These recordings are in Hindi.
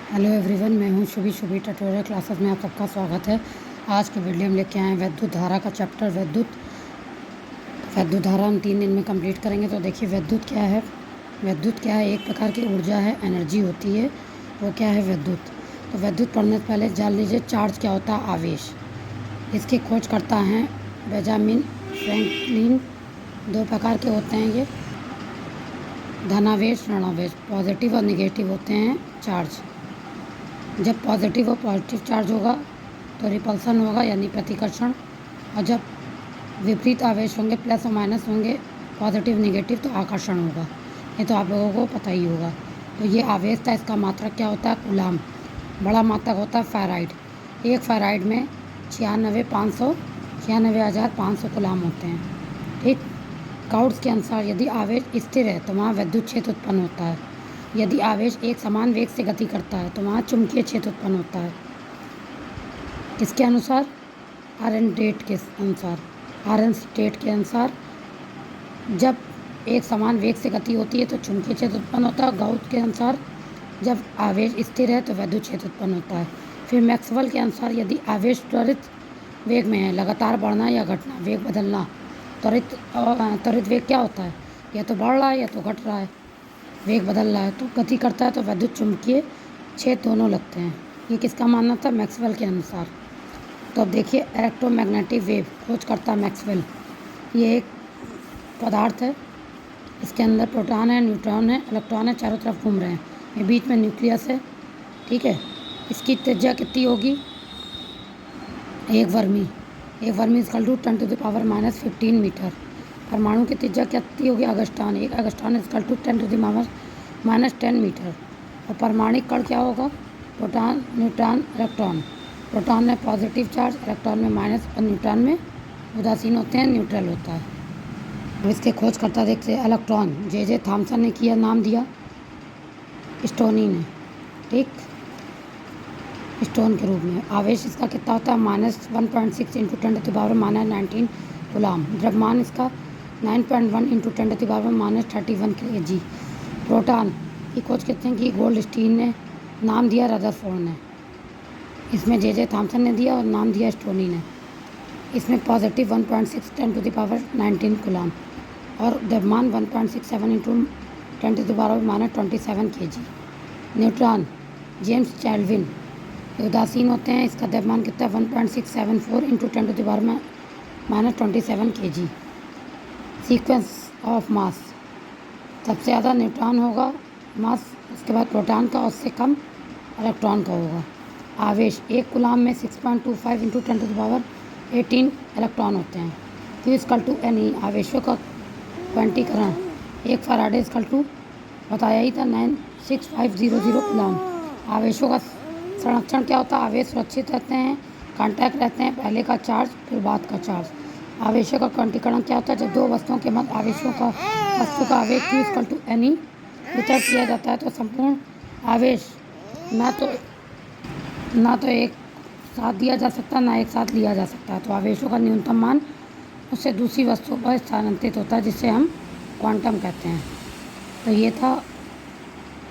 हेलो एवरीवन, मैं हूं शुभी ट्यूटोरियल क्लासेस में आप सबका स्वागत है। आज के वीडियो में लेके आए हैं विद्युत धारा का चैप्टर। विद्युत धारा हम 3 दिन में कंप्लीट करेंगे। तो देखिए विद्युत क्या है। विद्युत क्या है, एक प्रकार की ऊर्जा है, एनर्जी होती है। वो क्या है, विद्युत। तो विद्युत पढ़ने से पहले जान लीजिए चार्ज क्या होता है, आवेश। इसकी खोज करता है बेंजामिन फ्रैंकलिन। 2 प्रकार के होते हैं ये, धनावेश ऋणावेश। पॉजिटिव और निगेटिव होते हैं चार्ज। जब पॉजिटिव और पॉजिटिव चार्ज होगा तो रिपल्सन होगा यानी प्रतिकर्षण, और जब विपरीत आवेश होंगे, प्लस और माइनस होंगे, पॉजिटिव निगेटिव, तो आकर्षण होगा। ये तो आप लोगों को पता ही होगा। तो ये आवेश था, इसका मात्रक क्या होता है, कूलाम। बड़ा मात्रक होता है फैराइड। एक फैराइड में 96,500 कूलाम होते हैं। ठीक। काउट्स के अनुसार यदि आवेश स्थिर है तो वहाँ विद्युत क्षेत्र उत्पन्न होता है। यदि आवेश एक समान वेग से गति करता है तो वहाँ चुंबकीय क्षेत्र उत्पन्न होता है। किसके अनुसार, आर्नस्टेड के अनुसार। आर्नस्टेड के अनुसार जब एक समान वेग से गति होती है तो चुंबकीय क्षेत्र उत्पन्न होता है। गाउस के अनुसार जब आवेश स्थिर है तो विद्युत क्षेत्र उत्पन्न होता है। फिर मैक्सवेल के अनुसार यदि आवेश त्वरित वेग में है, लगातार बढ़ना या घटना, वेग बदलना। त्वरित वेग क्या होता है, या तो बढ़ रहा है या तो घट रहा है, वेग बदल रहा है, तो गति करता है तो विद्युत चुंबकीय क्षेत्र दोनों लगते हैं। ये किसका मानना था, मैक्सवेल के अनुसार। तो अब देखिए इलेक्ट्रोमैग्नेटिक वेव खोज करता है मैक्सवेल। ये एक पदार्थ है, इसके अंदर प्रोटॉन है, न्यूट्रॉन है, इलेक्ट्रॉन है, चारों तरफ घूम रहे हैं। ये बीच में न्यूक्लियस है। ठीक है। इसकी त्रिज्या कितनी होगी, 1 fermi. 1 fermi equal to 10⁻⁻15 metre. परमाणु की त्रिज्या कितनी होगी, angstrom. 1 angstrom equal to 10⁻⁻10 metre. और परमाणिक कण क्या होगा, प्रोटॉन, न्यूट्रॉन, इलेक्ट्रॉन। प्रोटॉन में पॉजिटिव चार्ज, इलेक्ट्रॉन में माइनस, और न्यूट्रॉन में उदासीन होते हैं, न्यूट्रल होता है। अब इसके खोज करता देखते हैं। इलेक्ट्रॉन जे थॉमसन ने किया, नाम दिया स्टोनी ने। ठीक, स्टोन के रूप में। आवेश इसका कितना होता है, -1.6 × 10⁻⁻19 कूलाम। द्रव्यमान इसका 9.1 × 10⁻⁻31 kg। प्रोटॉन की खोज करते हैं कि गोल्डस्टीन ने, नाम दिया रदरफोर्ड ने। इसमें जे थॉमसन ने दिया और नाम दिया स्टोनी ने। इसमें पॉजिटिव 1.6 × 10⁻19 कूलाम और द्रव्यमान 1.67 × 10⁻⁻27 kg। न्यूट्रॉन जेम्स चार्ल्विन उदासीन होते हैं। इसका द्रव्यमान कितना है, 1.674 × 10⁻⁻27 kg। सीक्वेंस ऑफ मास, सबसे ज़्यादा न्यूट्रॉन होगा मास, उसके बाद प्रोटॉन का, उससे कम इलेक्ट्रॉन का होगा। आवेश, 1 कूलाम में 6.25 × 10⁻18 इलेक्ट्रॉन होते हैं। Q इक्वल टू NE, आवेशों का क्वांटीकरण। 1 फैराडे इक्वल टू, बताया ही था, 96500 कूलाम। आवेशों का संरक्षण क्या होता है, आवेश सुरक्षित रहते हैं, कांटेक्ट रहते हैं, पहले का चार्ज फिर बाद का चार्ज। आवेशों का क्वांटीकरण क्या होता है, जब 2 वस्तुओं के मध्य वस्तु का आवेश Q इक्वल टू NE वितरण किया जाता है तो संपूर्ण आवेश ना तो एक साथ दिया जा सकता, ना एक साथ लिया जा सकता है। तो आवेशों का न्यूनतम मान उससे दूसरी वस्तुओं पर स्थानांतरित होता है, जिसे हम क्वांटम कहते हैं। तो ये था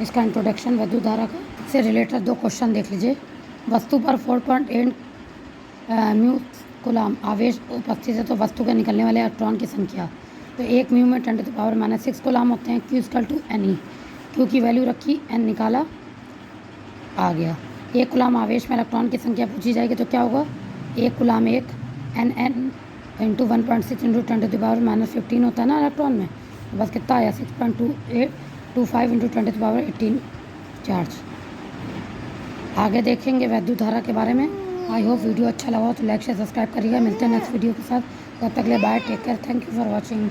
इसका इंट्रोडक्शन विद्युत धारा का। इससे रिलेटेड 2 क्वेश्चन देख लीजिए। वस्तु पर 4.8 म्यू कूलाम आवेश उपस्थित है तो वस्तु के निकलने वाले इलेक्ट्रॉन की संख्या। तो 1 म्यू में 10⁻⁻6 कूलाम होते हैं। Q equal to NE, Q की वैल्यू रखी, N निकाला, आ गया। 1 कूलाम आवेश में इलेक्ट्रॉन की संख्या पूछी जाएगी तो क्या होगा, 1 कूलाम 1 NN × 1.6 × 10⁻⁻15 होता है ना इलेक्ट्रॉन में। तो बस कितना आया, 6.2825 × 10⁻18 चार्ज। आगे देखेंगे विद्युत धारा के बारे में। आई होप वीडियो अच्छा लगा हो तो लाइक शेयर सब्सक्राइब करिएगा। मिलते हैं नेक्स्ट वीडियो के साथ। तब तक के लिए bye, take care, thank you for watching.